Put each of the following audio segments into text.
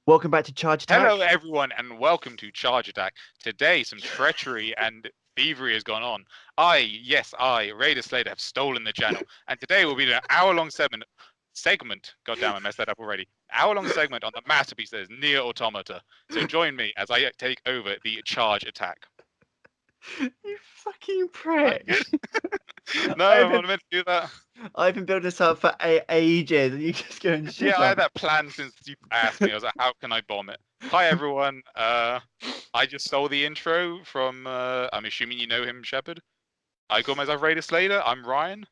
Welcome back to Charge Attack. Hello, everyone, and welcome to Charge Attack. Today, some treachery and thievery has gone on. I, Raider Slater, have stolen the channel, and today will be an hour-long segment. God damn, I messed that up already. Hour-long segment on the masterpiece that is Nier Automata. So join me as I take over the Charge Attack. You fucking prick. No, I'm not meant to do that. I've been building this up for ages, and you just go and shit Yeah, on I had that plan since you asked me. I was like, how can I bomb it? Hi, everyone. I just stole the intro from, I'm assuming you know him, Shepard. I call myself Raider Slater. I'm Ryan.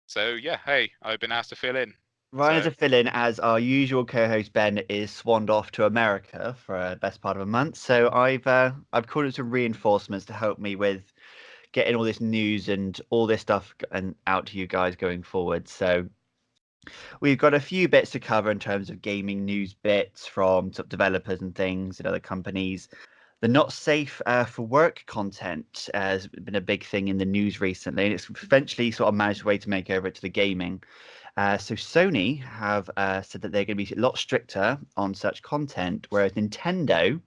So, yeah, hey, I've been asked to fill in. Ryan is a fill-in as our usual co-host Ben is swanned off to America for the best part of a month. So I've called in some reinforcements to help me with getting all this news and all this stuff and out to you guys going forward. So we've got a few bits to cover in terms of gaming news bits from top developers and things and other companies. The not safe for work content has been a big thing in the news recently, and it's eventually sort of managed a way to make over it to the gaming. So Sony have said that they're going to be a lot stricter on such content, whereas Nintendo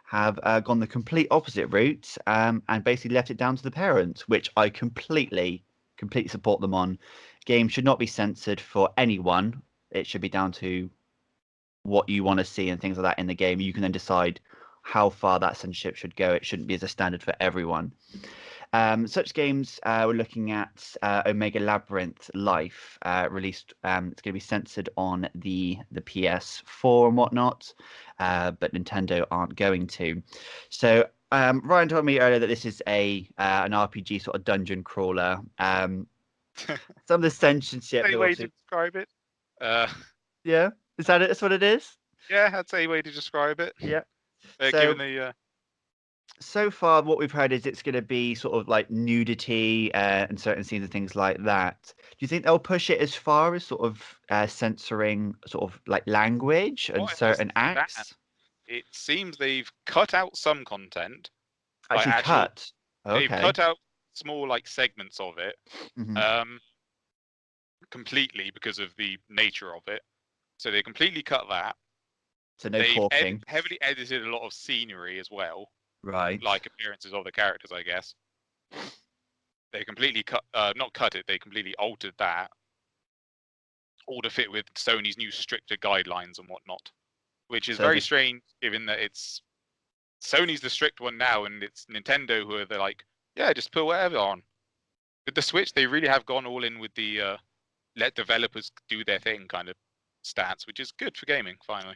have gone the complete opposite route and basically left it down to the parents, which I completely support them on. Games should not be censored for anyone. It should be down to what you want to see and things like that in the game. You can then decide how far that censorship should go. It shouldn't be as a standard for everyone. Such games we're looking at Omega Labyrinth Life released. It's going to be censored on the PS4 and whatnot, but Nintendo aren't going to. So Ryan told me earlier that this is an RPG sort of dungeon crawler. Some of the censorship. Any way to describe it? Yeah, is that it? That's what it is. Yeah, I'd say a way to describe it. Yeah. Given the so far what we've heard is it's going to be sort of like nudity and certain scenes and things like that. Do you think they'll push it as far as sort of censoring sort of like language and certain acts? It seems they've cut out some content. Actually cut. They've Okay. cut out small like segments of it, completely because of the nature of it. So they completely cut that. So no talking. Heavily edited a lot of scenery as well. Right. Like appearances of the characters, I guess. They completely not cut it, they completely altered that. All to fit with Sony's new stricter guidelines and whatnot. Which is very strange, given that it's Sony's the strict one now, and it's Nintendo who are the like, yeah, just put whatever on. With the Switch, they really have gone all in with the let developers do their thing kind of stance, which is good for gaming, finally.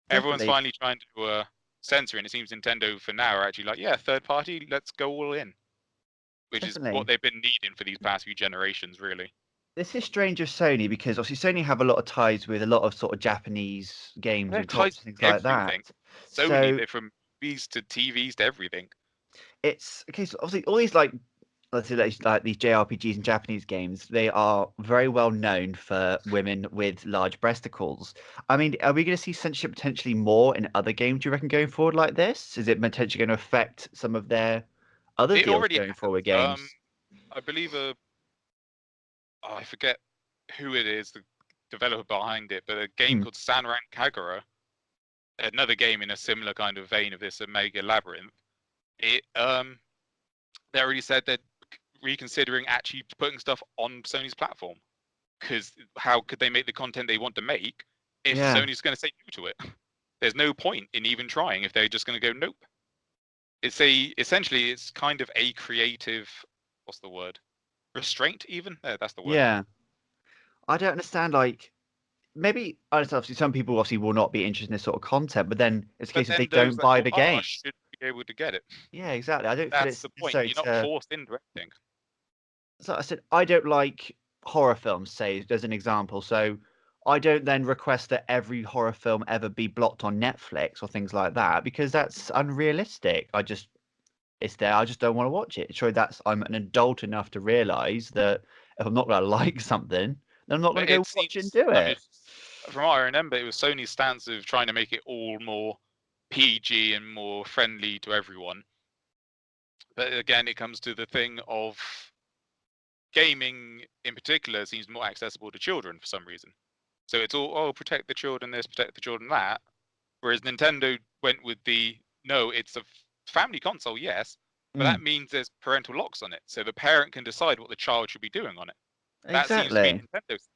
Definitely. Everyone's finally trying to censor, and it seems Nintendo for now are actually like, yeah, third party, let's go all in. Which is what they've been needing for these past few generations, really. This is strange of Sony because obviously Sony have a lot of ties with a lot of sort of Japanese games and things like that. Sony, they're from movies to TVs to everything. It's okay. So obviously all these like, let's say like these JRPGs and Japanese games, they are very well known for women with large breasticles. I mean, are we going to see censorship potentially more in other games, do you reckon, going forward like this? Is it potentially going to affect some of their other deals going forward games? I believe I forget who it is, the developer behind it, but a game called Sanran Kagura, another game in a similar kind of vein of this Omega Labyrinth. They already said they're reconsidering actually putting stuff on Sony's platform, because how could they make the content they want to make if Sony's going to say no to it? There's no point in even trying if they're just going to go nope. Essentially it's kind of a creative, what's the word? Restraint, even? That's the word. Yeah. I don't understand, like, maybe obviously some people obviously will not be interested in this sort of content, but then it's a case if they don't buy the game. Should be able to get it. Yeah, exactly. I don't feel it's the point. You're not forced into anything. So I said I don't like horror films, say, as an example. So I don't then request that every horror film ever be blocked on Netflix or things like that because that's unrealistic. It's there. I just don't want to watch it. Sure, I'm an adult enough to realize that if I'm not going to like something, then I'm not going to go watch it and do it. From what I remember, it was Sony's stance of trying to make it all more PG and more friendly to everyone. But again, it comes to the thing of gaming in particular seems more accessible to children for some reason. So it's all, protect the children this, protect the children that, Whereas Nintendo went with no, it's a family console, yes, but that means there's parental locks on it, so the parent can decide what the child should be doing on it. That seems to be Exactly. Nintendo's,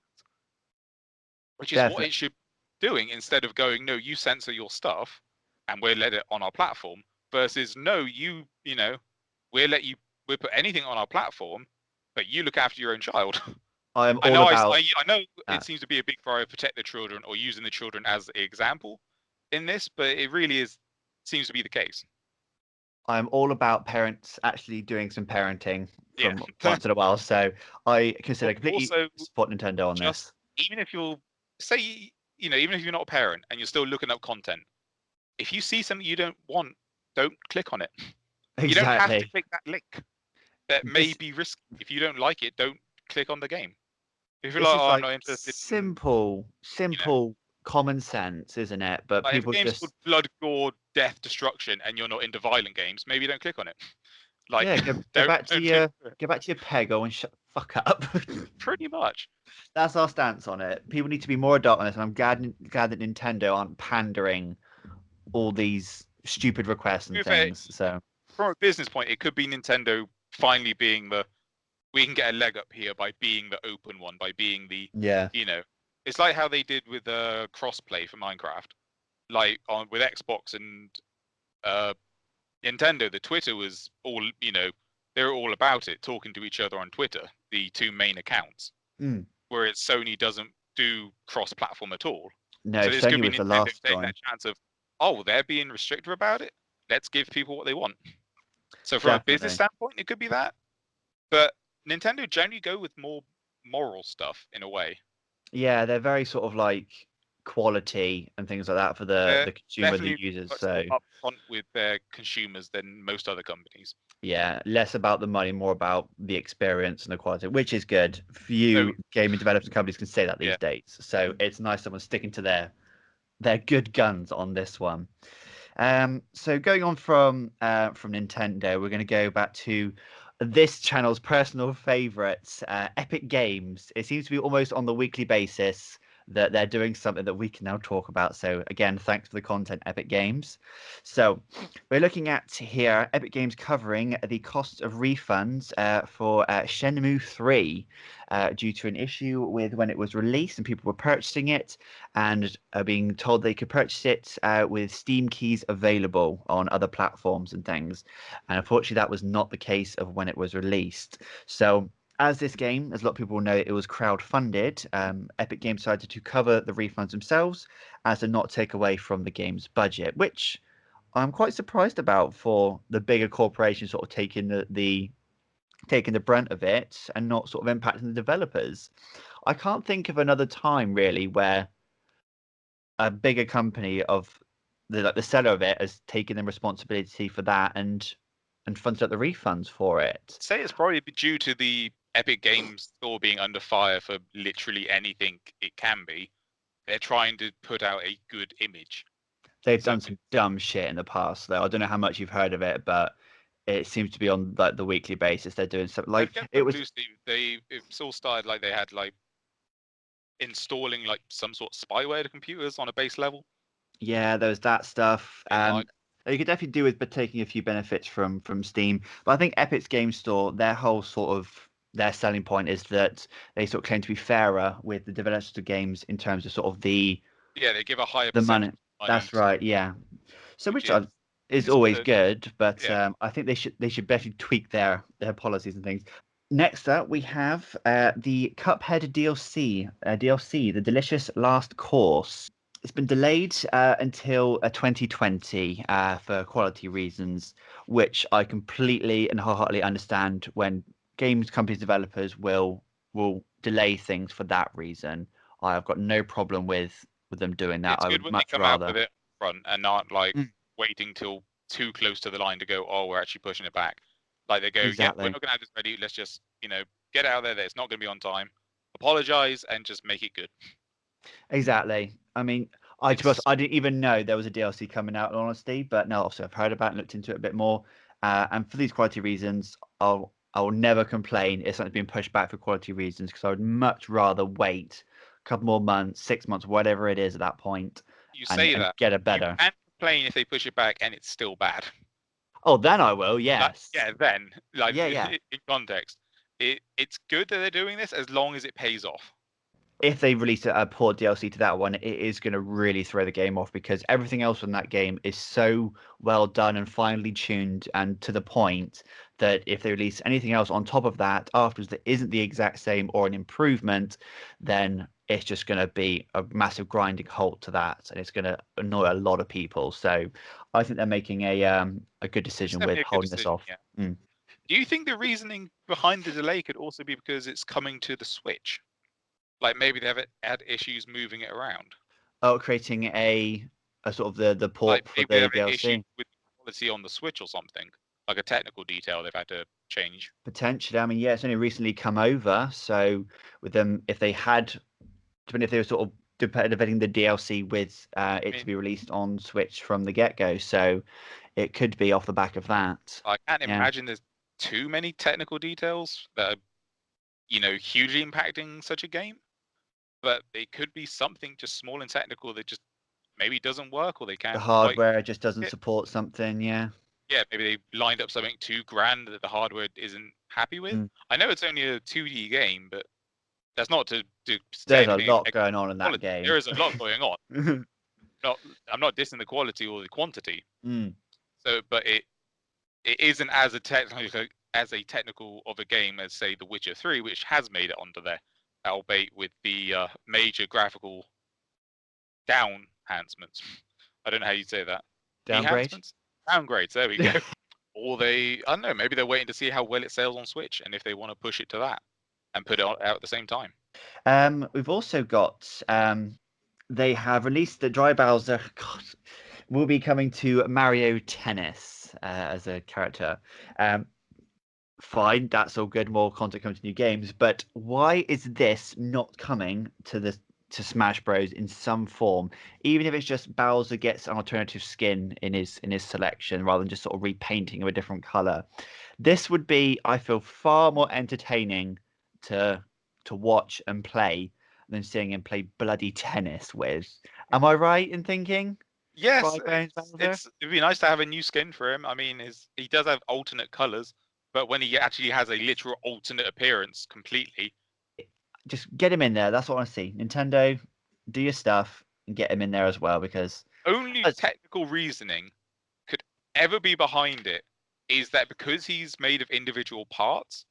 which is what Definitely. it should be doing, instead of going, no, you censor your stuff and we'll let it on our platform, versus no, we'll put anything on our platform, but you look after your own child. I'm I all know about I know it that. seems to be a big priority to protect the children or using the children as an example in this, but it really seems to be the case. I'm all about parents actually doing some parenting Yeah. from once in a while. So I consider completely Also, support Nintendo on just this. even if you're say even if you're not a parent and you're still looking up content, if you see something you don't want, don't click on it. You don't have to Exactly. click that link. That may This be risky. If you don't like it, don't click on the game. If you're this like, is oh, I'm like not interested in, you know, simple common sense, isn't it? But like if a people game's called just Blood, Gore, Death, Destruction, and you're not into violent games, maybe don't click on it. Like, yeah, go back to don't click your on it. go back to your Pego and shut the fuck up. Pretty much. That's our stance on it. People need to be more adult on this, and I'm glad that Nintendo aren't pandering all these stupid requests To and be fair, things. So from a business point, it could be Nintendo finally being we can get a leg up here by being the open one, by being yeah, you know, it's like how they did with crossplay for Minecraft, like with Xbox and uh, Nintendo. The Twitter was all, they were all about it, talking to each other on Twitter, the two main accounts. mm. Whereas Sony doesn't do cross-platform at all. No, So this could Sony be was the Nintendo last taking one. that chance of, oh, they're being restrictive about it. Let's give people what they want. So from a business Definitely. standpoint, it could be that. But Nintendo generally go with more moral stuff in a way. Yeah, they're very sort of like quality and things like that for They're the consumer, the definitely users. much So more upfront with their consumers than most other companies. yeah, less about the money, more about the experience and the quality, which is good. So Few gaming developers and companies can say that yeah, these days. So it's nice someone's sticking to their good guns on this one. So going on from Nintendo, we're going to go back to this channel's personal favorites, Epic Games. It seems to be almost on the weekly basis that they're doing something that we can now talk about. So again, thanks for the content, Epic Games. So we're looking at here Epic Games covering the cost of refunds for Shenmue 3 due to an issue with when it was released and people were purchasing it and are being told they could purchase it with Steam keys available on other platforms and things. And unfortunately, that was not the case of when it was released. So, as this game, as a lot of people know, it was crowd-funded. Epic Games decided to cover the refunds themselves as to not take away from the game's budget, which I'm quite surprised about for the bigger corporations sort of taking the brunt of it and not sort of impacting the developers. I can't think of another time really where a bigger company of the seller of it has taken the responsibility for that and funded up the refunds for it. say it's probably due to the Epic Games Store being under fire for literally anything it can be. They're trying to put out a good image. They've So done some dumb shit in the past though. I don't know how much you've heard of it, but it seems to be on like the weekly basis. They're doing something I've like kept it them was. loosely. It's all started like they had like installing like some sort of spyware to computers on a base level. Yeah, there was that stuff. In like, You could definitely do with but taking a few benefits from Steam. But I think Epic's Game Store, their whole sort of their selling point is that they sort of claim to be fairer with the developers of games in terms of sort of yeah, they give a higher the percentage money. of money That's to, right, yeah. So which which is is is always good. good, but Yeah, I think they should definitely tweak their policies and things. Next up, we have the Cuphead DLC, The Delicious Last Course. It's been delayed until 2020 for quality reasons, which I completely and wholeheartedly understand when games companies developers will delay things for that reason. I've got no problem with them doing that. it's I good would when they much come out rather. with it front and not like Mm, waiting till too close to the line to go, oh, we're actually pushing it back. Like they go, yep, we're exactly. not going to have this ready. Let's just, get it out there that it's not going to be on time. Apologize and just make it good. Exactly. I mean, to be honest, It's I didn't even know there was a DLC coming out, in honesty, but no, obviously I've heard about it and looked into it a bit more. And for these quality reasons, I'll never complain if something's been pushed back for quality reasons because I would much rather wait a couple more months, 6 months, whatever it is at that point, You and, say and that. get a You better. can complain if they push it back and it's still bad. Oh, then I will. Yes. Then Yeah. in context, it's good that they're doing this as long as it pays off. If they release a port DLC to that one, it is going to really throw the game off because everything else on that game is so well done and finely tuned and to the point that if they release anything else on top of that afterwards that isn't the exact same or an improvement, then it's just going to be a massive grinding halt to that, and it's going to annoy a lot of people. So I think they're making a good It's decision with definitely a good holding this decision. off. Yeah. Mm. Do you think the reasoning behind the delay could also be because it's coming to the Switch? Like maybe they have had issues moving it around. Oh, creating a sort of the Like port for maybe they the have an issue DLC. with quality on the Switch or something, like a technical detail they've had to change. Potentially. I mean, yeah, it's only recently come over. So with them, if they had, depending if they were sort of developing the DLC with I it to mean, be released on Switch from the get-go. So it could be off the back of that. I can't Yeah. imagine there's too many technical details that are, hugely impacting such a game. But it could be something just small and technical that just maybe doesn't work or they The can't quite hardware just doesn't it. support something. Yeah. Yeah, maybe they lined up something too grand that the hardware isn't happy with. Mm. I know it's only a 2D game, but that's not to say There's a anything lot against going on in that quality. game. There is a lot going on. I'm not dissing the quality or the quantity. Mm. So, but it isn't as a technical of a game as say The Witcher 3, which has made it onto there, albeit with the major graphical down enhancements. I don't know how you say that. Downgrade. Enhancements? Downgrades, there we go. Or I don't know, maybe they're waiting to see how well it sells on Switch and if they want to push it to that and put it out at the same time. We've also got they have released the Dry Bowser. God, will be coming to Mario Tennis as a character. Fine, that's all good. More content coming to new games, but why is this not coming to Smash Bros in some form? Even if it's just Bowser gets an alternative skin in his selection rather than just sort of repainting of a different color. This would be, I feel, far more entertaining to watch and play than seeing him play bloody tennis with. Am I right in thinking? Yes, Dry Bones Bowser? it'd be nice to have a new skin for him. I mean, he does have alternate colors, but when he actually has a literal alternate appearance completely, Just get him in there. That's what I want to see. Nintendo, do your stuff and get him in there as well because only That's- technical reasoning could ever be behind it is that because he's made of individual parts,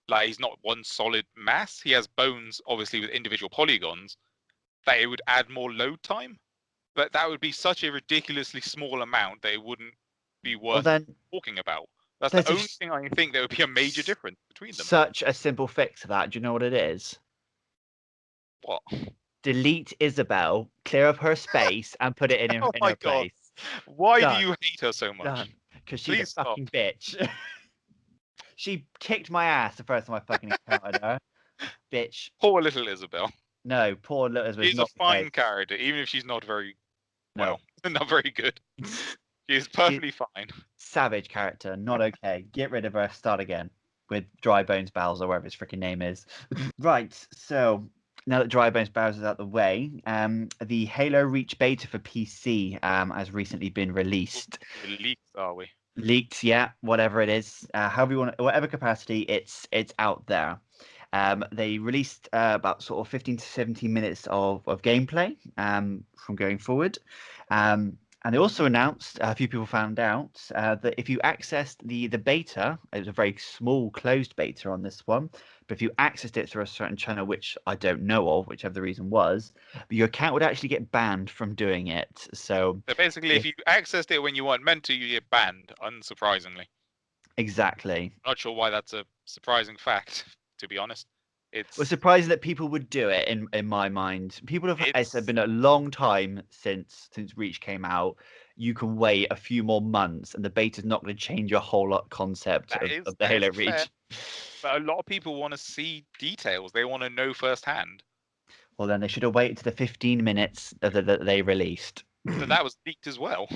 like he's not one solid mass, he has bones obviously with individual polygons, that it would add more load time. But that would be such a ridiculously small amount that it wouldn't be well worth then talking about. That's the there's only thing I think there would be a major difference between them. such a simple fix to that. Do you know what it is? What? Delete Isabel, clear up her space, and put it Oh in my her god. place. Why do Done. you hate her so much? Done. Because she's a Please stop. fucking bitch. She kicked my ass the first time I fucking encountered her. Bitch. Poor little Isabel. No, poor Liz was She's a not the fine case. character, even if she's not very No. not very good. She's perfectly fine. Savage character, not okay. Get rid of her, start again with Dry Bones Bowser, whatever his freaking name is. Right, so now that Dry Bones Bowser's out the way, the Halo Reach beta for PC has recently been released. The leaks, are we? Leaked, yeah, whatever it is, however you want, whatever capacity, it's out there. They released about sort of 15 to 17 minutes of gameplay from going forward. And they also announced, a few people found out, that if you accessed the beta, it was a very small closed beta on this one, but if you accessed it through a certain channel, which I don't know of, whichever the reason was, your account would actually get banned from doing it. So basically, if you accessed it when you weren't meant to, you get banned, unsurprisingly. exactly. I'm not sure why that's a surprising fact, to be honest. Well, surprising that people would do it in my mind. People have it's been a long time since Reach came out. You can wait a few more months, and the beta's not going to change your whole lot concept of the Halo Reach. But a lot of people want to see details. They want to know firsthand. Well, then they should have waited to the 15 minutes that they released. But that was leaked as well.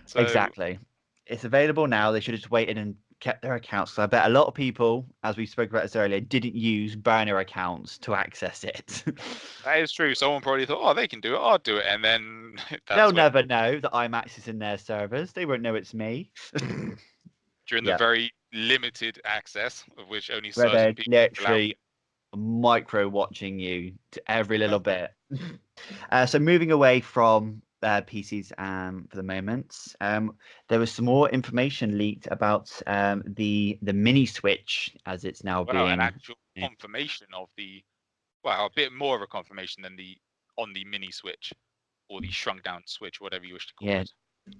So, exactly. It's available now. They should have just waited and kept their accounts. So I bet a lot of people, as we spoke about this earlier, didn't use burner accounts to access it. That is true. Someone probably thought, oh, they can do it. I'll do it. And then They'll that's when never know that I'm accessing their servers. They won't know it's me. during the Yeah, very limited access of which only where certain they're people are allowed. literally micro watching you to every little bit. So moving away from PCs for the moment, there was some more information leaked about the mini Switch as it's now Well, an being. actual confirmation of the, well, a bit more of a confirmation than the on the mini Switch or the shrunk down Switch, whatever you wish to call Yeah, it.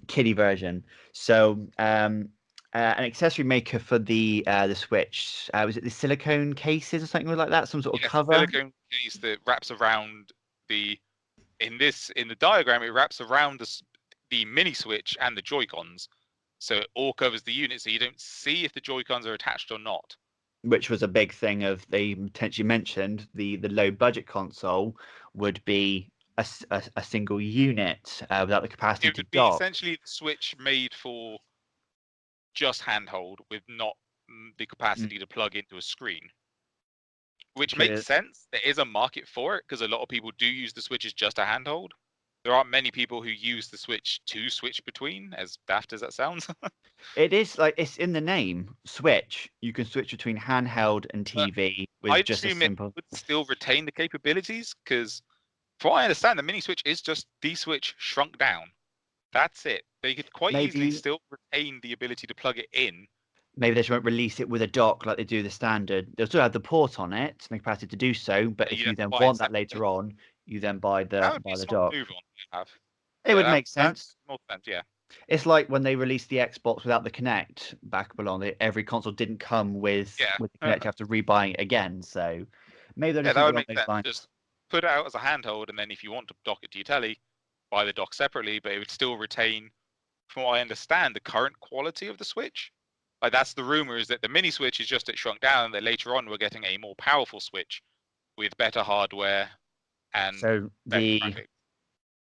kiddie version. So an accessory maker for the Switch. Was it the silicone cases or something like that? Some sort of Yes, a cover. silicone case that wraps around the in the diagram, it wraps around the mini Switch and the Joy-Cons, so it all covers the unit, so you don't see if the Joy-Cons are attached or not. Which was a big thing of they potentially mentioned the low budget console would be a single unit without the capacity It to would be dock. essentially the Switch made for just handhold with not the capacity to plug into a screen, which makes sense. There is a market for it because a lot of people do use the Switch as just a handhold. There aren't many people who use the Switch to switch between, as daft as that sounds. It is like it's in the name, Switch. You can switch between handheld and But TV with I'd just a assume it simple. would still retain the capabilities because, from what I understand, the mini Switch is just the Switch shrunk down. That's it. They could quite easily Maybe still retain the ability to plug it in. maybe they just won't release it with a dock like they do the standard. They'll still have the port on it and the capacity to do so. But if You'd you have to then buy it want that separately. later on, you then buy That the would be buy a the smart dock. move on to have. It Yeah, would make that sense. makes more sense. Yeah. It's like when they released the Xbox without the Kinect back along. Every console didn't come with Yeah. the Kinect. You have to rebuy it again. So maybe they'll do Yeah, that something would along make those sense. lines. Just put it out as a handhold, and then if you want to dock it to your telly, buy the dock separately, but it would still retain, from what I understand, the current quality of the Switch. Like that's the rumor, is that the mini Switch is just it shrunk down, and that later on we're getting a more powerful Switch with better hardware and So better the graphics.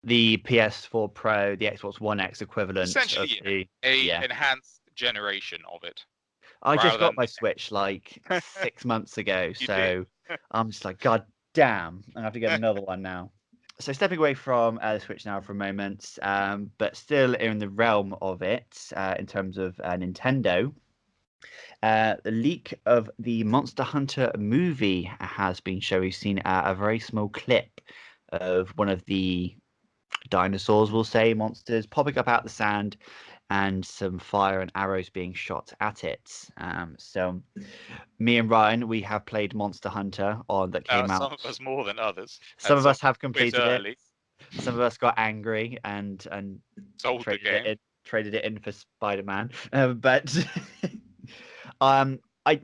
the PS4 Pro, the Xbox One X equivalent of Essentially, the a yeah. enhanced generation of it, I just rather got than my Switch like 6 months ago, you did. so I'm just like, God damn, I have to get another one now. So stepping away from the Switch now for a moment, but still in the realm of it, in terms of Nintendo, the leak of the Monster Hunter movie has been shown. We've seen a very small clip of one of the dinosaurs, we'll say, monsters popping up out the sand and some fire and arrows being shot at it. So me and Ryan, we have played Monster Hunter on that came Some out. of us more than others, Some and of some us have quit completed it. early, Some of us got angry and sold the game. traded it in for Spider-Man. But um, I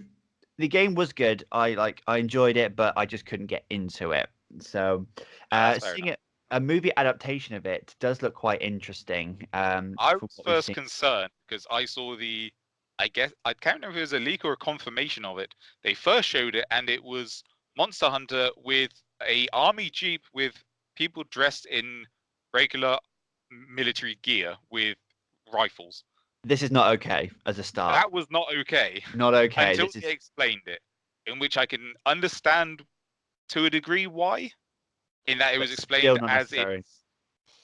the game was good. I enjoyed it, but I just couldn't get into it. So That's fair seeing enough. it a movie adaptation of it does look quite interesting. I From was what we've first seen. concerned because I saw I guess I can't remember if it was a leak or a confirmation of it. They first showed it, and it was Monster Hunter with a army jeep with people dressed in regular military gear with rifles. This is not okay as a start. That was not okay Not okay. until This is they explained it, in which I can understand to a degree why. In that it but was still explained not as if necessary.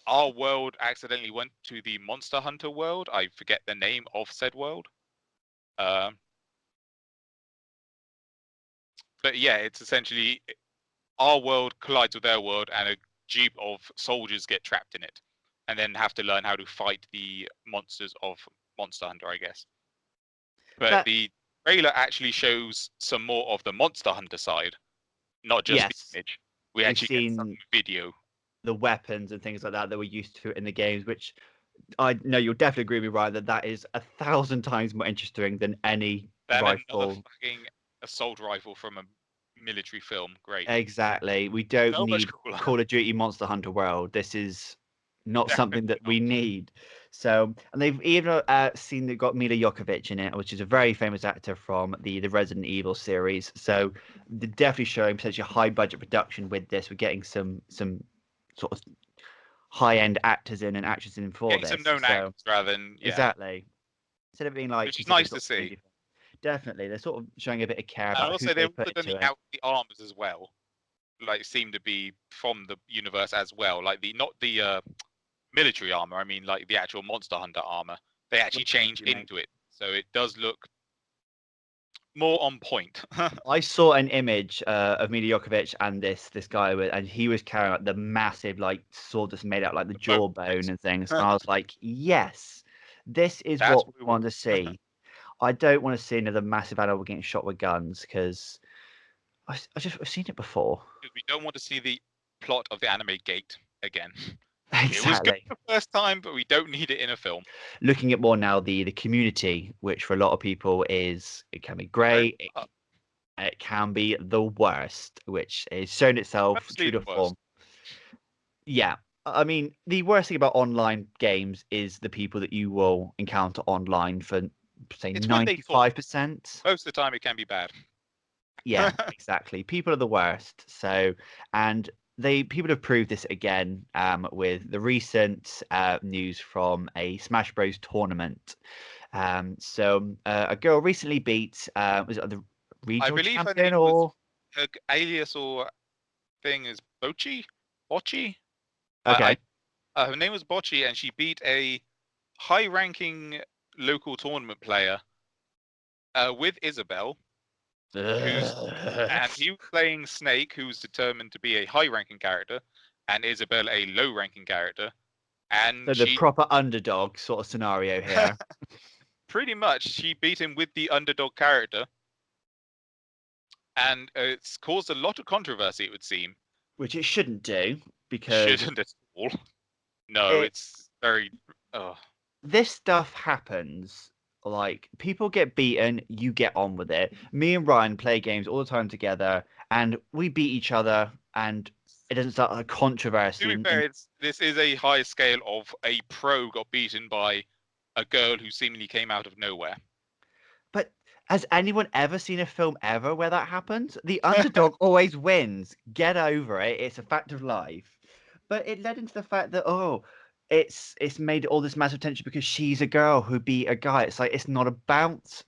our world accidentally went to the Monster Hunter world. I forget the name of said world. Um, but yeah, it's essentially our world collides with their world, and a jeep of soldiers get trapped in it, and then have to learn how to fight the monsters of Monster Hunter, I guess. But That the trailer actually shows some more of the Monster Hunter side, not just the yes, image. We we've actually get some seen video. the weapons and things like that that we're used to in the games, which I know you'll definitely agree with me, Ryan, that that is 1,000 times more interesting than any Then another rifle. fucking assault rifle from a military film. Great. Exactly. We don't So much need cooler. Call of Duty Monster Hunter World. This is not something Definitely that not. we need. So, and they've even seen they've got Mila Jokovic in it, which is a very famous actor from the Resident Evil series. So, they're definitely showing potentially high budget production with this. We're getting some sort of high end actors in and actors in for Getting some this. known So, actors rather than, yeah, exactly. Instead of being like which is considered nice to sort of see. indie film. Definitely, they're sort of showing a bit of care And about who also, they they've put also done into the it. armors as well. Like, seem to be from the universe as well. Like not the military armor. I mean, like the actual Monster Hunter armor. They actually change into it, so it does look more on point. I saw an image of Mila Jokovic and this guy and he was carrying like the massive like sword that's made out like the jawbone and things. And I was like, yes, this is That's what what we we want want. to see. I don't want to see another massive animal getting shot with guns because I've seen it before. We don't want to see the plot of the anime Gate again. It was good Exactly. the first time, but we don't need it in a film. Looking at more now the community, which for a lot of people it can be great. It can be the worst, which has shown itself Mostly true the to form. worst. Yeah. I mean, the worst thing about online games is the people that you will encounter online for, say, It's when they talk. 95%. Most of the time, it can be bad. Yeah, exactly. People are the worst. So, and people have proved this again with the recent news from a Smash Bros tournament. A girl recently beat was it the I regional believe her champion name was or her alias or thing is Bocchi. okay. Her name was Bocchi, and she beat a high-ranking local tournament player with Isabel, and he was playing Snake, who was determined to be a high-ranking character, and Isabel a low-ranking character, and So the she proper underdog sort of scenario here. pretty much she beat him with the underdog character, and it's caused a lot of controversy. It would seem. Which it shouldn't do because Shouldn't at all. No, it it's very. Oh, this stuff happens. Like people get beaten, you get on with it. Me and Ryan play games all the time together, and we beat each other, and it doesn't start a controversy. to be fair, this is a high scale of a pro got beaten by a girl who seemingly came out of nowhere. But has anyone ever seen a film ever where that happens? The underdog always wins. Get over it. It's a fact of life. But it led into the fact that it's made all this massive tension because she's a girl who beat a guy. It's like it's not about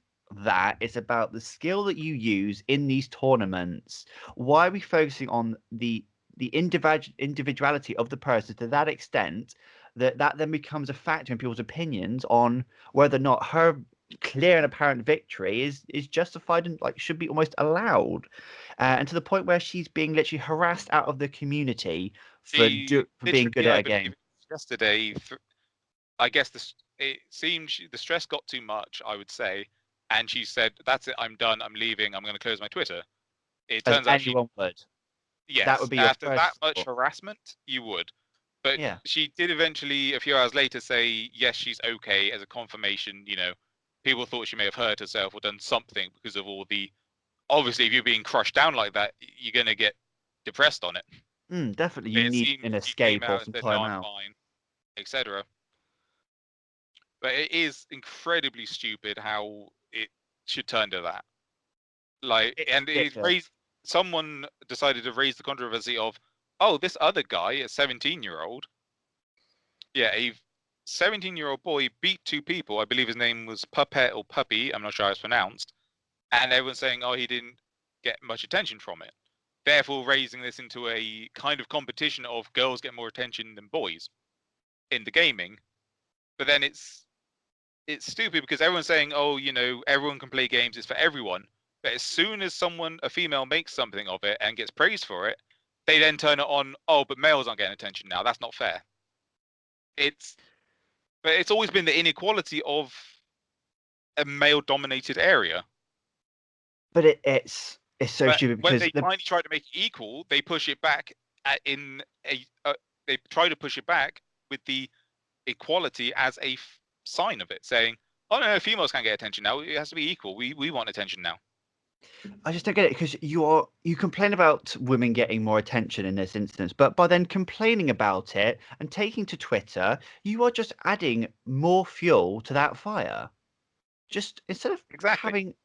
that. It's about the skill that you use in these tournaments. Why are we focusing on the individuality of the person to that extent that then becomes a factor in people's opinions on whether or not her clear and apparent victory is justified and like should be almost allowed, and to the point where she's being literally harassed out of the community She for being good literally, at I a game. believe, yesterday. I guess it seemed the stress got too much. I would say, and she said, "That's it. I'm done. I'm leaving. I'm going to close my Twitter." It As turns out anyone would. That yes, would be your after that first much thought. harassment, you would. But Yeah, she did eventually, a few hours later, say yes, she's okay as a confirmation. People thought she may have hurt herself or done something because of all the. Obviously, if you're being crushed down like that, you're going to get depressed on it. definitely you It need seems an she came escape or out and some said, "No, time I'm out. fine," etc. But it is incredibly stupid how it should turn to that. Like, It's and it ridiculous. raised. Someone decided to raise the controversy of, oh, this other guy, a 17-year-old, yeah, a 17-year-old boy beat two people. I believe his name was Puppet or Puppy. I'm not sure how it's pronounced. And everyone's saying, oh, he didn't get much attention from it. Therefore, raising this into a kind of competition of girls get more attention than boys in the gaming. But then it's stupid because everyone's saying, oh, everyone can play games. It's for everyone. But as soon as a female makes something of it and gets praised for it, they then turn it on. Oh, but males aren't getting attention now. That's not fair. It's But it's always been the inequality of a male-dominated area. But it's so But stupid when because they finally try to make it equal, they push it back in a. They try to push it back with the equality as a sign of it, saying, "Oh no, females can't get attention now. It has to be equal. We want attention now." I just don't get it because you complain about women getting more attention in this instance, but by then complaining about it and taking to Twitter, you are just adding more fuel to that fire. Just instead of Exactly.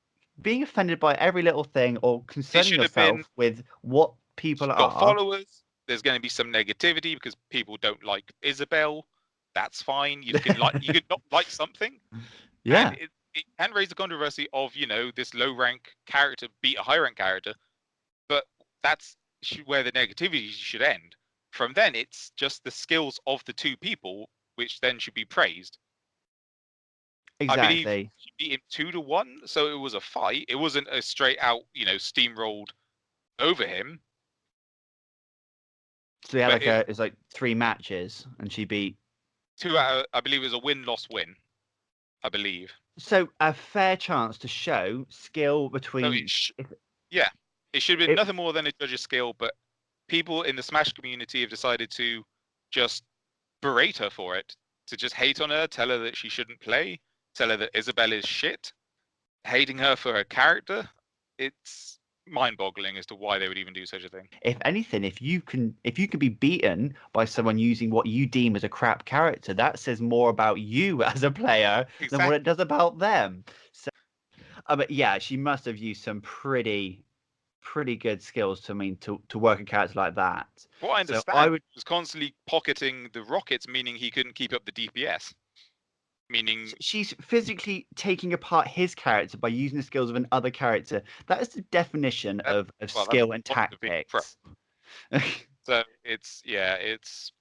being offended by every little thing or It concerning should have been. yourself with what people She's got are. followers. There's going to be some negativity because people don't like Isabel. That's fine. You can not like something, and Yeah. it can raise the controversy of, this low rank character beat a high rank character, but that's where the negativity should end. From then, it's just the skills of the two people, which then should be praised. I believe Exactly. she beat him 2-1, so it was a fight. It wasn't a straight out, steamrolled over him. So they had But it's like 3 matches, and she beat. I believe it was a win-loss-win. I believe. So a fair chance to show skill So between. yeah, it should have been It, nothing more than a judge's skill, but people in the Smash community have decided to just berate her for it, to just hate on her, tell her that she shouldn't play, tell her that Isabelle is shit, hating her for her character. It's mind-boggling as to why they would even do such a thing. if anything, if you can be beaten by someone using what you deem as a crap character, that says more about you as a player than what it does about them. So, but yeah, she must have used some pretty good skills to work a character like that. What I So understand was constantly pocketing the rockets, meaning he couldn't keep up the DPS. Meaning she's physically taking apart his character by using the skills of another character. That is the definition of skill and tactics. So it's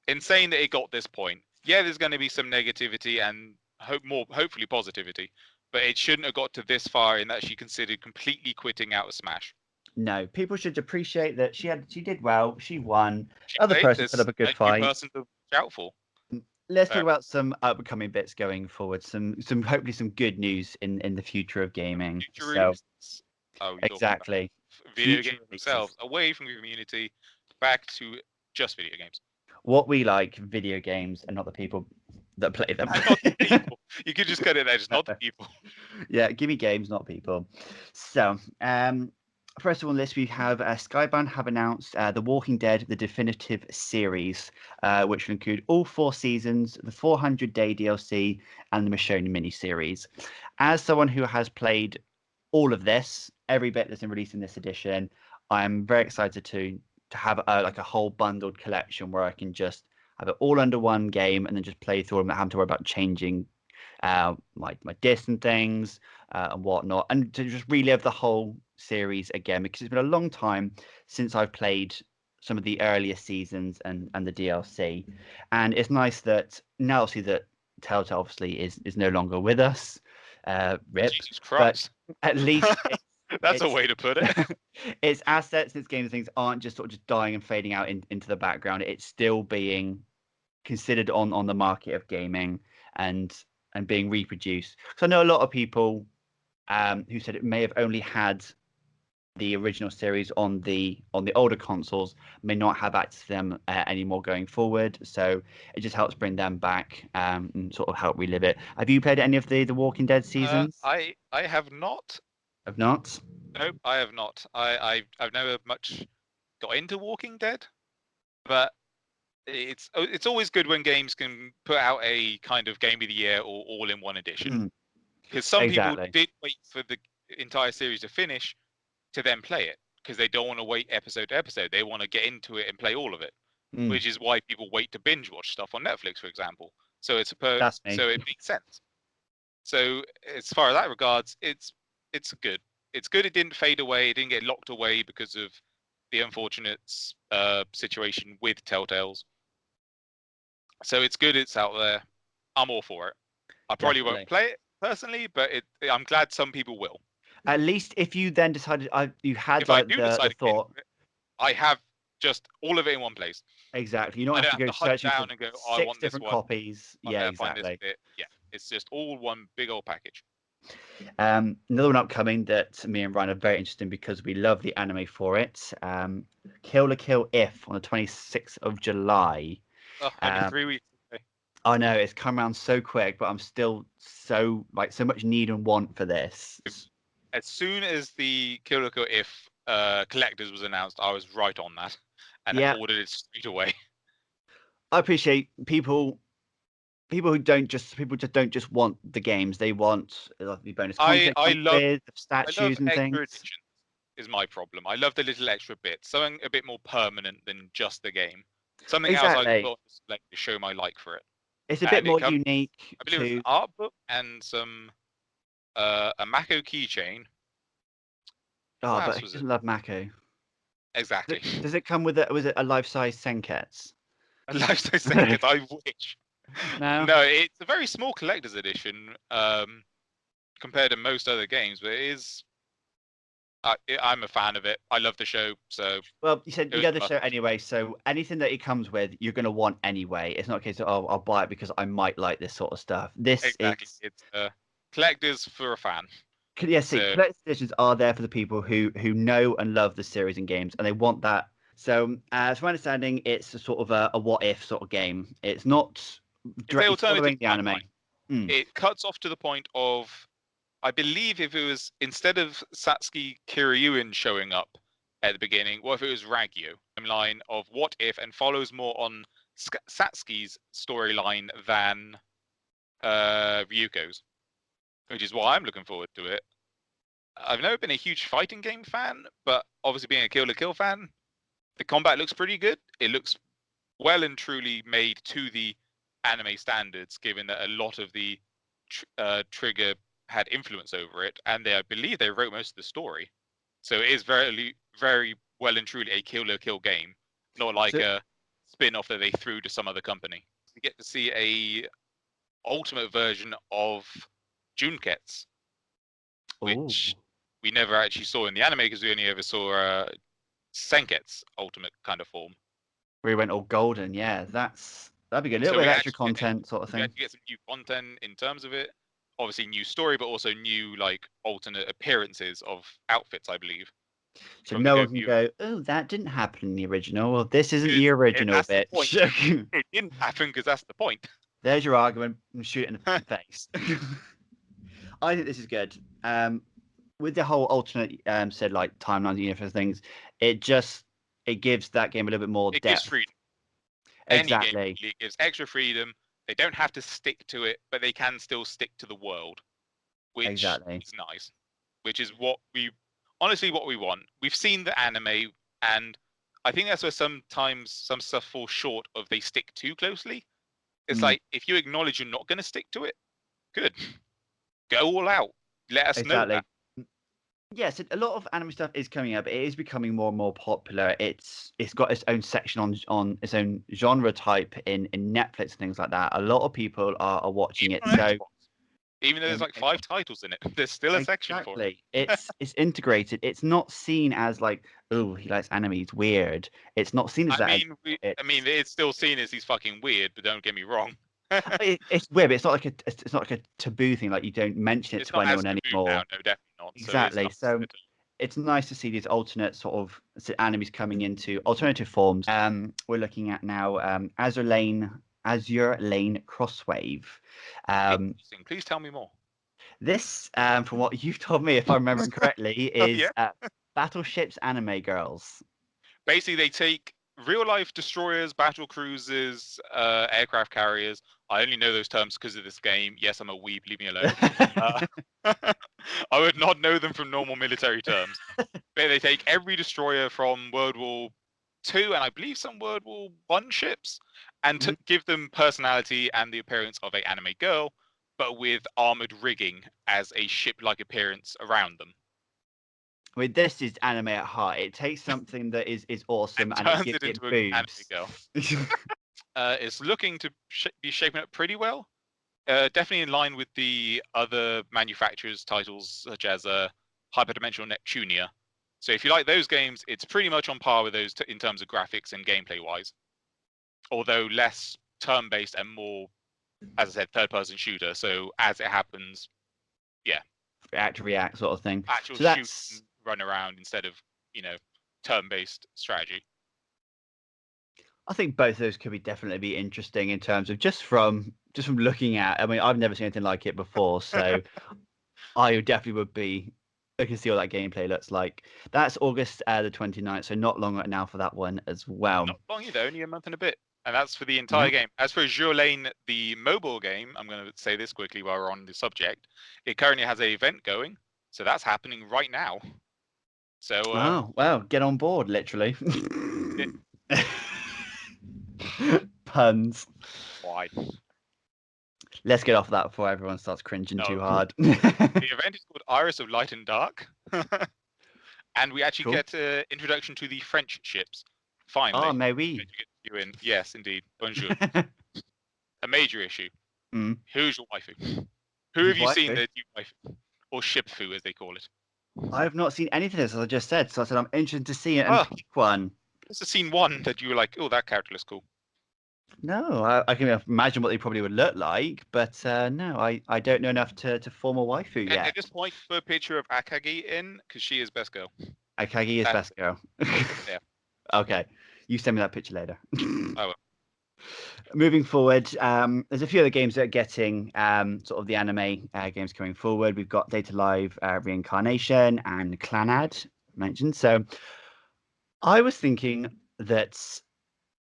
insane that it got this point. Yeah, there's going to be some negativity and hopefully positivity, but it shouldn't have got to this far in that she considered completely quitting out of Smash. No, people should appreciate that she did well. She won. Other person put up a good fight. Person to shout for. Let's talk about some upcoming bits going forward. Some hopefully some good news in the future of gaming. So exactly, video games themselves away from the community, back to just video games. What we like, video games, and not the people that play them. Not the people. You could just cut it there, just not the people. Yeah, give me games, not people. So, first of all, on this we have Skybound have announced The Walking Dead, the definitive series, which will include all 4 seasons, the 400-day DLC, and the Michonne miniseries. As someone who has played all of this, every bit that's been released in this edition, I'm very excited to have like a whole bundled collection where I can just have it all under one game and then just play through them, not having to worry about changing my disc and things and whatnot, and to just relive the whole series again, because it's been a long time since I've played some of the earlier seasons and the DLC, and it's nice that now see that Telltale obviously is no longer with us. Rip. Jesus Christ. But at least that's a way to put it. Its assets, its games, and things aren't just sort of just dying and fading out into the background. It's still being considered on the market of gaming and being reproduced. So I know a lot of people who said it may have only had the original series on the older consoles, may not have access to them anymore going forward. So it just helps bring them back and sort of help relive it. Have you played any of the Walking Dead seasons? I have not. Have not? Nope, I have not. I've never much got into Walking Dead, but it's always good when games can put out a kind of game of the year or all in one edition, because some people did wait for the entire series to finish to then play it, because they don't want to wait episode to episode. They want to get into it and play all of it, which is why people wait to binge watch stuff on Netflix, for example. So it's so it makes sense. So as far as that regards, it's good. It's good it didn't fade away. It didn't get locked away because of the unfortunate situation with Telltales. So it's good it's out there. I'm all for it. I probably won't play it personally, but I'm glad some people will. At least if you then decided you had like the thought, I have just all of it in one place. Exactly. You don't have to go searching down for and go, I want different copies. Yeah, exactly. Yeah, it's just all one big old package. Another one upcoming that me and Ryan are very interested in because we love the anime for it. Kill la Kill If on the 26th of July. Only 3 weeks. I know it's come around so quick, but I'm still so much need and want for this. As soon as the Kill la Kill If collectors was announced, I was right on that and ordered it straight away. I appreciate people who don't just don't just want the games; they want the bonus content, I love statues and things. Is my problem. I love the little extra bits, something a bit more permanent than just the game. Something else I can put on display to show my like for it. It's a bit more unique. I believe it's an art book and some a Mako keychain. Oh, What but else who was it? doesn't love Mako? Exactly. Does it come with a, was it a life-size Senkets? A life-size Senket, I wish. No. No, it's a very small collector's edition compared to most other games, but it is. I'm a fan of it. I love the show, so Well, you said it you was got a the show must. anyway, so anything that it comes with, you're going to want anyway. It's not a case of, oh, I'll buy it because I might like this sort of stuff. This Exactly. is, It's collectors for a fan. yeah, see, So collector's editions are there for the people who know and love the series and games, and they want that. So, as my understanding, it's a sort of a what if sort of game. It's not it's an directly alternative following the anime. timeline. Mm. It cuts off to the point of, I believe, if it was instead of Satsuki Kiryuin showing up at the beginning, what if it was Ragyu? Timeline of what if, and follows more on Satsuki's storyline than Ryuko's, which is why I'm looking forward to it. I've never been a huge fighting game fan, but obviously being a Kill la Kill fan, the combat looks pretty good. It looks well and truly made to the anime standards, given that a lot of the Trigger had influence over it, and I believe they wrote most of the story. So it is very, very well and truly a Kill la Kill game, not like So, a spin-off that they threw to some other company. We get to see a ultimate version of Junkets, ooh, which we never actually saw in the anime because we only ever saw Senket's ultimate kind of form. we went all golden. Yeah, that'd be good. A little So bit we of extra actually get content sort of we thing. actually get some new content in terms of it. Obviously, new story, but also new like alternate appearances of outfits, I believe, So from the no one can Goku. go, oh, that didn't happen in the original. Well, this isn't the original, That's the point. bitch. It didn't happen because that's the point. There's your argument. And shoot it in the face. I think this is good. With the whole alternate said like timelines, universe things, it gives that game a little bit more It gives depth. freedom. Any game Exactly. really gives extra freedom. They don't have to stick to it, but they can still stick to the world, which Exactly. is nice. Which is what we honestly what we want. We've seen the anime, and I think that's where sometimes some stuff falls short of they stick too closely. It's like if you acknowledge you're not going to stick to it, good, go all out. Let us know that. Exactly. Yes, a lot of anime stuff is coming up. It is becoming more and more popular. It's got its own section on its own genre type in Netflix and things like that. A lot of people are watching Even it. on So Xbox, even though there's like 5 titles in it, there's still a section for it. exactly, it's integrated. It's not seen as like, oh, he likes anime. It's weird. It's not seen as I that. mean, it's still seen as he's fucking weird, but don't get me wrong. It's weird, but it's not like a taboo thing. Like you don't mention it It's to not as anyone taboo now. anymore. No, definitely not. So it's Exactly. nice. So it's nice to see these alternate sort of animes coming into alternative forms. We're looking at now Azur Lane Crosswave. Interesting. Please tell me more. This, from what you've told me, if I'm remembering correctly, Oh yeah. is Battleships Anime Girls. Basically, they take real life destroyers, battle cruisers, aircraft carriers. I only know those terms because of this game. Yes, I'm a weeb. Leave me alone. I would not know them from normal military terms. But they take every destroyer from World War II and I believe some World War One ships, and give them personality and the appearance of an anime girl, but with armored rigging as a ship-like appearance around them. I mean, this is anime at heart. It takes something that is awesome and it Turns gives it it into an anime boobs. girl. It's looking to be shaping up pretty well. Definitely in line with the other manufacturers' titles, such as Hyperdimensional Neptunia. So if you like those games, it's pretty much on par with those in terms of graphics and gameplay-wise. Although less turn-based and more, as I said, third-person shooter. So as it happens, yeah, react sort of thing. actual So shoot that's and run around instead of turn-based strategy. I think both of those could be definitely be interesting in terms of just from looking at. I mean, I've never seen anything like it before, so I definitely would be looking to see what that gameplay looks like. That's August the 29th, so not long now for that one as well. Not long either, only a month and a bit. And that's for the entire game. As for Azur Lane, the mobile game, I'm going to say this quickly while we're on the subject. It currently has an event going, so that's happening right now. So, oh, well, get on board, literally. Puns. Why? Let's get off that before everyone starts cringing too No. hard. The event is called Iris of Light and Dark. And we actually Cool. get introduction to the French ships. Finally. Oh, mais oui. You in. Yes, indeed. Bonjour. A major issue. Mm. Who's your waifu? Who Who's have you seen waifu? that you waifu? Or shipfu, as they call it. I've not seen anything of this, as I just said. So I said I'm interested to see it and Ah. pick one. This is scene one that you were like, oh, that character looks cool. No, I can imagine what they probably would look like, but no, I don't know enough to form a waifu yet. At this point, put a picture of Akagi in, because she is best girl. Akagi is best girl. Yeah. Okay, you send me that picture later. I will. Moving forward, there's a few other games that are getting sort of the anime games coming forward. We've got Data Live Reincarnation and Clanad mentioned. So I was thinking that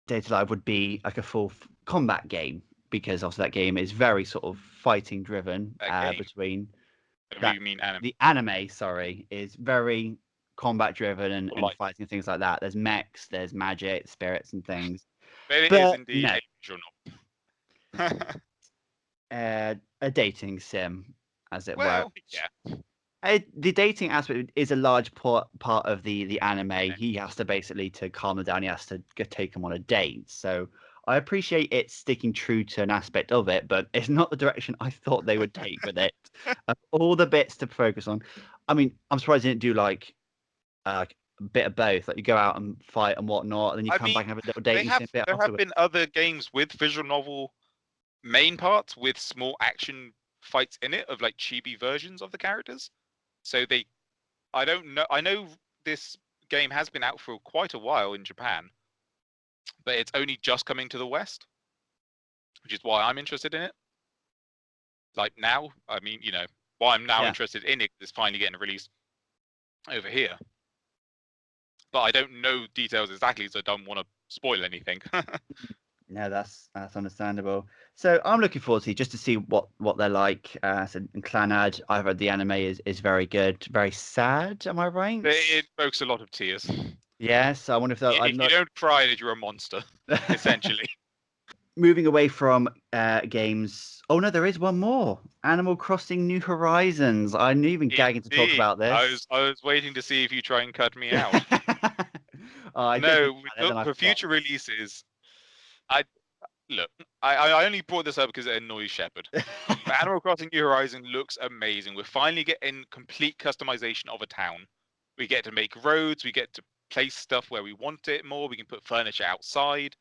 Data Live would be like a full combat game because obviously that game is very sort of fighting driven between. You mean anime? The anime, sorry, is very combat driven and fighting and things like that. There's mechs, there's magic, spirits, and things. But it is indeed no. a visual novel. A dating sim, as it were. Yeah. The dating aspect is a large part of the anime. Yeah. He has to basically, to calm them down, he has to take them on a date. So I appreciate it sticking true to an aspect of it, but it's not the direction I thought they would take with it. All the bits to focus on. I mean, I'm surprised they didn't do like a bit of both. Like you go out and fight and whatnot, and then you come back and have a little date. There have been other games with visual novel main parts with small action fights in it of like chibi versions of the characters. So I don't know. I know this game has been out for quite a while in Japan, but it's only just coming to the West, which is why I'm interested in it. Like now, I mean, why I'm now interested in it is finally getting released over here. But I don't know details exactly, so I don't want to spoil anything. No, that's understandable. So I'm looking forward to just to see what they're like. So in Clanad, I've heard the anime is very good, very sad. Am I right? It evokes a lot of tears. Yes, I wonder if if you don't cry, that you're a monster, essentially. Moving away from games. Oh no, there is one more. Animal Crossing: New Horizons. I'm even gagging to talk about this. I was waiting to see if you try and cut me out. For future releases, I only brought this up because it annoys Shepard. Animal Crossing: New Horizons looks amazing. We're finally getting complete customization of a town. We get to make roads. We get to place stuff where we want it more. We can put furniture outside.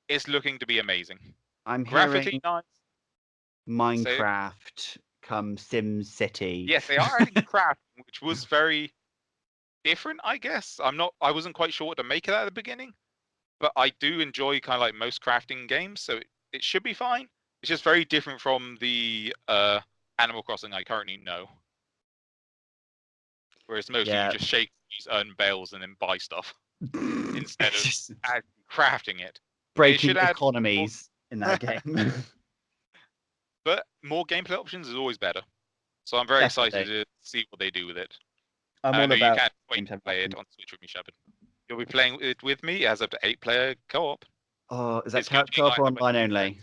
It's looking to be amazing. I'm graphically nice. Minecraft come Sim City. Yes, they are adding crafting, which was very different, I guess. I wasn't quite sure what to make of that at the beginning, but I do enjoy kind of like most crafting games, so it should be fine. It's just very different from the Animal Crossing I currently know, whereas mostly you just shake these, earn bales, and then buy stuff instead of crafting it. Breaking economies in that game. But more gameplay options is always better. So I'm very excited to see what they do with it. I'm all about you can't wait to play it on Switch with me, Shepard. You'll be playing it with me as up to 8-player co-op. Oh, is that couch co-op or online only?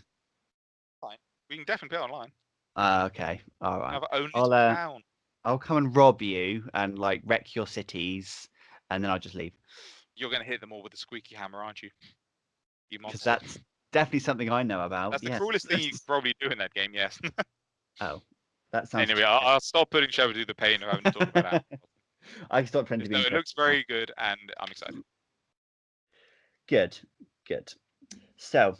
Fine. We can definitely play online. Okay, all right. I'll come and rob you and like wreck your cities, and then I'll just leave. You're going to hit them all with a squeaky hammer, aren't you? You monster. Because that's definitely something I know about. That's the cruelest thing you can probably do in that game, yes. Oh, that sounds... Anyway, I'll stop putting Shepard through the pain of having to talk about that. I can stop trying to be... it looks very good, and I'm excited. Good. So,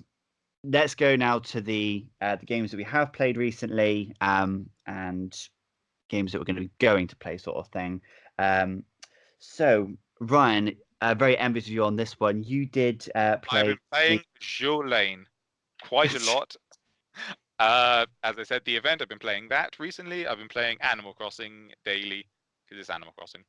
let's go now to the games that we have played recently, and games that we're going to be going to play, sort of thing. So, Ryan, very envious of you on this one. You did play... I've been playing Azur Lane quite a lot. As I said, the event, I've been playing that recently. I've been playing Animal Crossing daily, because it's Animal Crossing.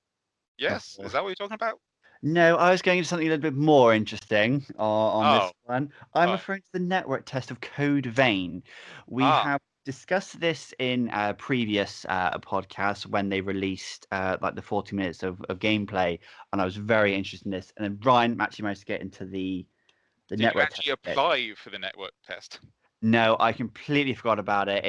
Yes? Is that what you're talking about? No, I was going to something a little bit more interesting on this one. I'm referring to the network test of Code Vein. We have discussed this in a previous podcast when they released like the 40 minutes of gameplay, and I was very interested in this. And then Ryan actually managed to get into the network test. Did you actually apply for the network test? No, I completely forgot about it.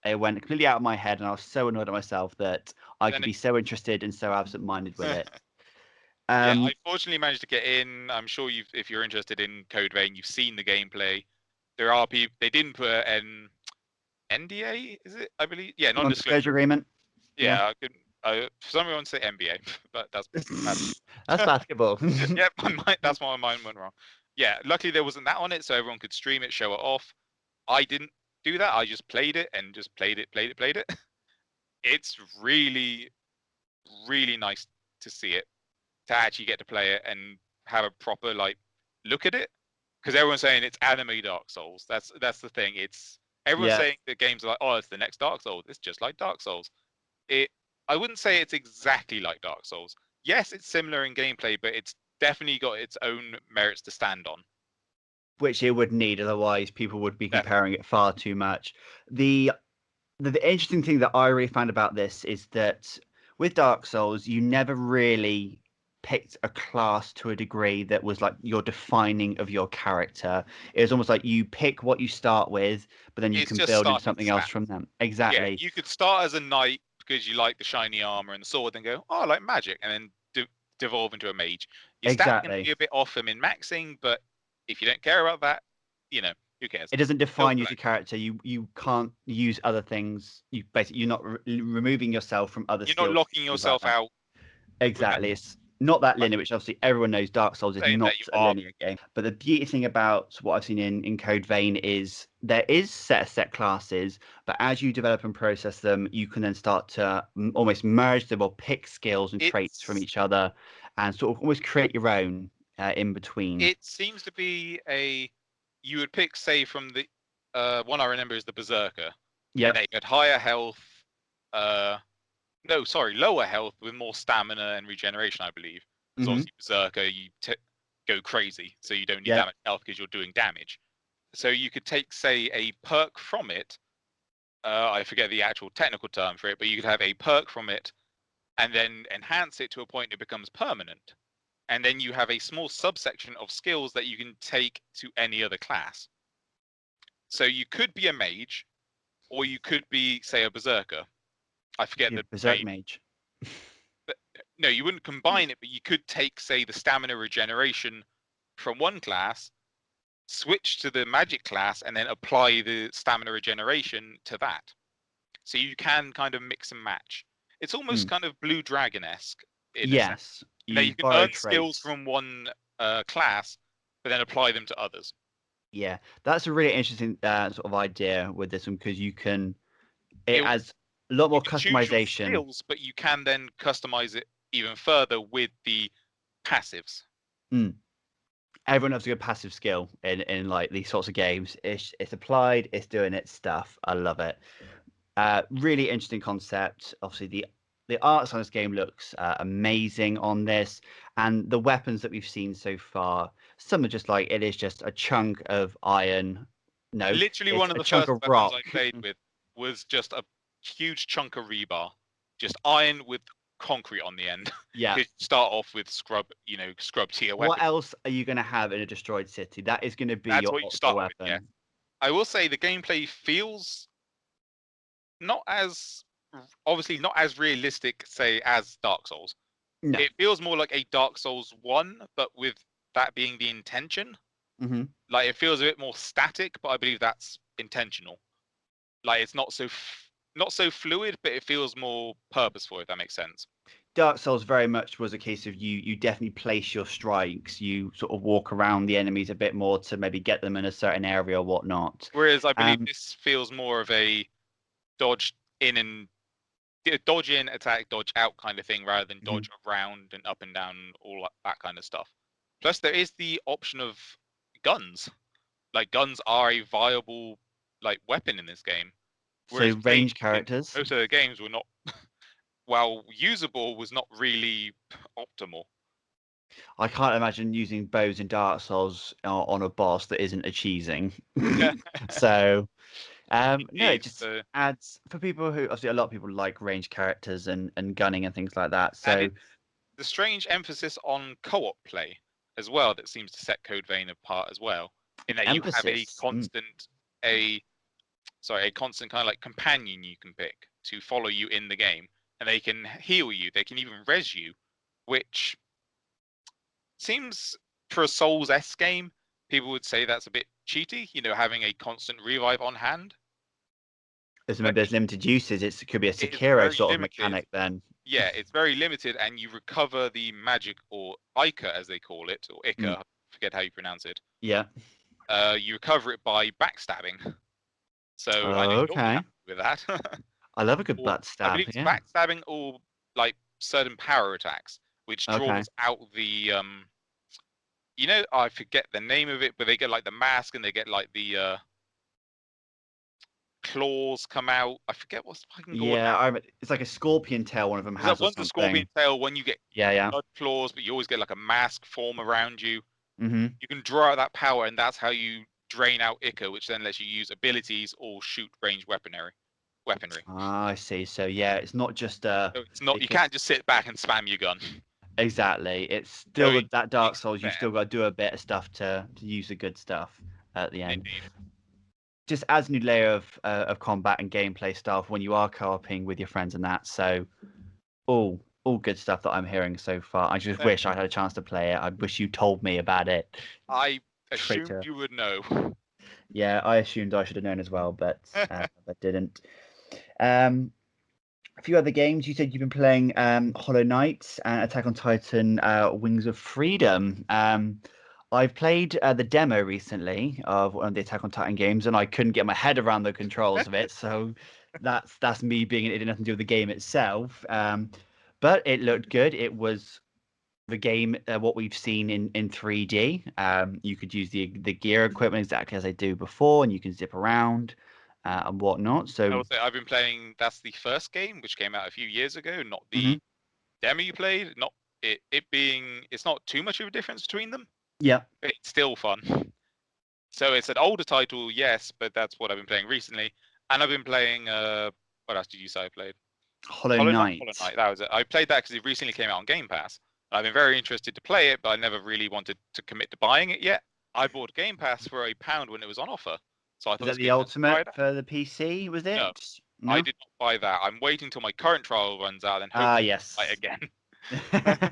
It went completely out of my head, and I was so annoyed at myself that I Then could be so interested and so absent-minded with it. yeah, Um, I fortunately managed to get in. I'm sure if you're interested in Code Vein, you've seen the gameplay. There are people. They didn't put an NDA, is it? I believe. Yeah, non-disclosure non-disclosure. agreement. Yeah. Yeah, I could. For some reason, I want to say NBA, but that's bad. That's basketball. Yep, that's why my mind went wrong. Yeah, luckily there wasn't that on it, so everyone could stream it, show it off. I didn't do that. I just played it and just played it. It's really, really nice to see it, to actually get to play it and have a proper like look at it. Because everyone's saying it's anime Dark Souls. That's the thing. It's everyone's Yeah, saying that games are like, oh, it's the next Dark Souls. It's just like Dark Souls. It I wouldn't say it's exactly like Dark Souls. Yes, it's similar in gameplay, but it's definitely got its own merits to stand on. which it would need, otherwise people would be Definitely. comparing it far too much. The the interesting thing that I really found about this is that with Dark Souls, you never really picked a class to a degree that was like your defining of your character. It was almost like you pick what you start with, but then you It's can just build into starting something else stats. from them. Yeah, Exactly. you could start as a knight because you like the shiny armor and the sword, and go, oh, I like magic, and then devolve into a mage. Your stats can Exactly. be a bit off them in maxing, but if you don't care about that, you know, who cares? It doesn't Still define you as play. a character. You can't use other things. You basically you're not removing yourself from other You're not skills, locking things like yourself that. out with that. Exactly. It's not that Like linear, which obviously everyone knows Dark Souls is saying not that you a are. linear game. But the beauty thing about what I've seen in Code Vein is there is set classes, but as you develop and process them, you can then start to almost merge them or pick skills and traits from It's each other and sort of almost create your own in between. it seems to be a you would pick, say, from the one I remember is the Berserker, and Yep. they had higher health. Uh, no, sorry, lower health with more stamina and regeneration, I believe. Because Hmm. obviously Berserker, you go crazy, so you don't need that Yep. much health because you're doing damage. So you could take, say, a perk from it. I forget the actual technical term for it, but you could have a perk from it and then enhance it to a point it becomes permanent. And then you have a small subsection of skills that you can take to any other class. So you could be a mage, or you could be, say, a berserker. I forget You're the Berserk name. Mage. But no, you wouldn't combine it, but you could take, say, the stamina regeneration from one class, switch to the magic class, and then apply the stamina regeneration to that. So you can kind of mix and match. It's almost Mm. kind of Blue Dragon-esque in a sense. Yes. Now You you can borrow earn skills traits. from one class, but then apply them to others. Yeah, that's a really interesting sort of idea with this one because it It, has a lot you more can choose your customization. skills, but you can then customize it even further with the passives. Mm. Everyone loves a good passive skill in like these sorts of games. It's applied, it's doing its stuff. I love it. Really interesting concept. Obviously, the arts on this game looks amazing on this, and the weapons that we've seen so far, some are just like it is just a chunk of iron. No, Literally, it's one of a the chunk first of weapons I rock. played with was just a huge chunk of rebar, just iron with concrete on the end. Yeah. You start off with scrub tier What weapon. else are you going to have in a destroyed city? That is going to be That's your what you ultimate start with. Yeah, weapon. I will say the gameplay feels not as obviously not as realistic, say, as Dark Souls. No. It feels more like a Dark Souls 1, but with that being the intention. Hmm. Like it feels a bit more static, but I believe that's intentional. Like it's not so fluid, but it feels more purposeful, if that makes sense. Dark Souls very much was a case of you definitely place your strikes. You sort of walk around the enemies a bit more to maybe get them in a certain area or whatnot. Whereas I believe Um, this feels more of a dodge in and dodge in, attack, dodge out kind of thing, rather than mhm. dodge around and up and down, all that kind of stuff. Plus, there is the option of guns. Like guns are a viable like weapon in this game. So Whereas playing range in characters. most of the games were not, while usable, was not really optimal. I can't imagine using bows in Dark Souls on a boss that isn't a cheesing. So no, it Indeed. just So, adds for people who obviously a lot of people like range characters and gunning and things like that. and So it's the strange emphasis on co-op play as well that seems to set Code Vein apart as well, in that you have a emphasis. constant. a constant kind of like companion you can pick to follow you in the game, and they can heal you. They can even res you, which seems for a Souls-esque game, people would say that's a bit cheaty. Having a constant revive on hand. As But maybe there's limited uses, it could be a it is Sekiro very sort of limited. mechanic then. Yeah, it's very limited, and you recover the magic, or Ica as they call it, or Ica, forget how you pronounce it. Yeah. You recover it by backstabbing. So I know Oh, you'll be okay. happy with that. I love a good Or butt I stab. believe it's Yeah. backstabbing or like certain power attacks, which Okay. draws out the I forget the name of it, but they get like the mask and they get like the claws come out. I forget what's fucking called now. Yeah, it's like a scorpion tail one of them Is that has or one's a scorpion something. tail, when you get Yeah. blood claws, but you always get like a mask form around you. Mm-hmm. You can draw out that power, and that's how you drain out Ica, which then lets you use abilities or shoot ranged weaponry. Ah, I see. So yeah, it's not just So it's not. You can't just sit back and spam your gun. exactly. It's So still that Dark makes it Souls. You've fair. still got to do a bit of stuff to use the good stuff at the end. Indeed. Just adds a new layer of combat and gameplay stuff when you are co-oping with your friends and that. So all good stuff that I'm hearing so far. I just wish I had a chance to play it. I wish you told me about it. I assumed Traitor. you would know. Yeah, I assumed I should have known as well, but I didn't. Um, a few other games. You said you've been playing Hollow Knight and Attack on Titan Wings of Freedom. I've played the demo recently of one of the Attack on Titan games, and I couldn't get my head around the controls of it. So that's me being it had nothing to do with the game itself. But it looked good. It was the game what we've seen in 3D. You could use the gear equipment exactly as I do before, and you can zip around and whatnot. I So will say I've been playing. That's the first game, which came out a few years ago, not mhm. the demo you played. Not it being. It's not too much of a difference between them. Yeah, But it's still fun. So it's an older title, yes, but that's what I've been playing recently. And I've been playing. What else did you say I played? Hollow Knight. Hollow Knight. That was it. I played that because it recently came out on Game Pass. I've been very interested to play it, but I never really wanted to commit to buying it yet. I bought Game Pass for £1 when it was on offer, so I thought Is it that was a the good chance to try ultimate it out. for the PC? Was No, it? I No. did not buy that. I'm waiting till my current trial runs out, and Ah, hopefully buy it yes. again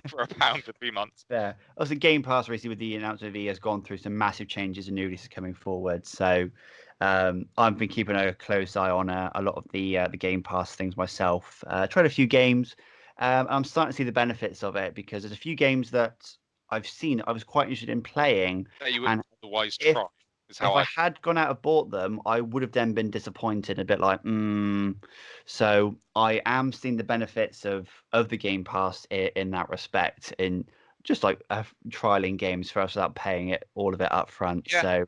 for £1 for 3 months. Yeah. Also, Game Pass recently with the announcement of E has gone through some massive changes and new releases coming forward. So I've been keeping a close eye on a lot of the Game Pass things myself. Tried a few games. I'm starting to see the benefits of it because there's a few games that I've seen I was quite interested in playing, That you and wouldn't otherwise if try. Is how if I I. had gone out and bought them, I would have then been disappointed, a bit like, So I am seeing the benefits of the Game Pass in that respect, in just like trialing games for us without paying it all of it up front. Yeah, So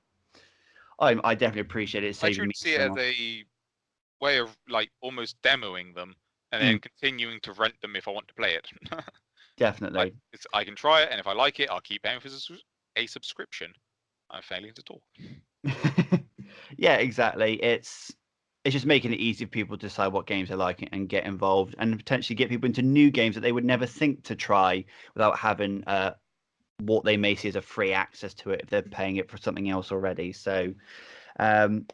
I definitely appreciate it I saving truly me see it some. as a way of like almost demoing them and Mm, then continuing to rent them if I want to play it. Like definitely. I can try it, and if I like it, I'll keep paying for a subscription. I'm failing to talk. Yeah, exactly. It's just making it easy for people to decide what games they like and get involved, and potentially get people into new games that they would never think to try without having what they may see as a free access to it if they're paying it for something else already. So um,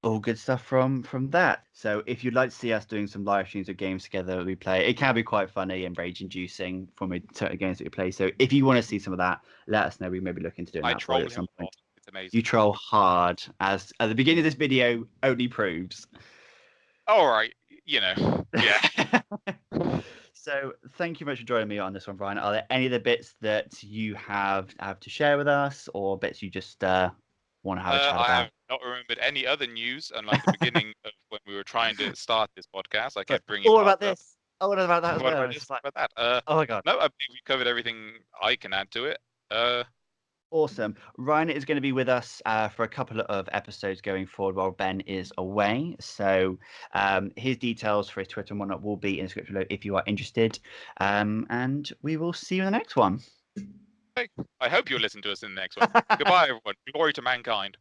all good stuff from that. So if you'd like to see us doing some live streams of games together that we play, it can be quite funny and rage inducing from certain games that we play. So if you want to see some of that, let us know. We may be looking to doing I that for you troll at him some a point. lot. It's amazing. You troll hard, as at the beginning of this video only proves. All right, yeah. So thank you much for joining me on this one, Brian. Are there any other bits that you have to share with us, or bits you just want to have a chat I about? have not remembered any other news, unlike the beginning of when we were trying to start this podcast. I But kept bringing all Mark about up. this. Oh, what about that as What well? about It's this? just like, What about that? oh my god. No, I think we covered everything I can add to it. Awesome. Ryan is going to be with us for a couple of episodes going forward while Ben is away. So his details for his Twitter and whatnot will be in the description below if you are interested. And we will see you in the next one. Hey, I hope you'll listen to us in the next one. Goodbye, everyone. Glory to mankind.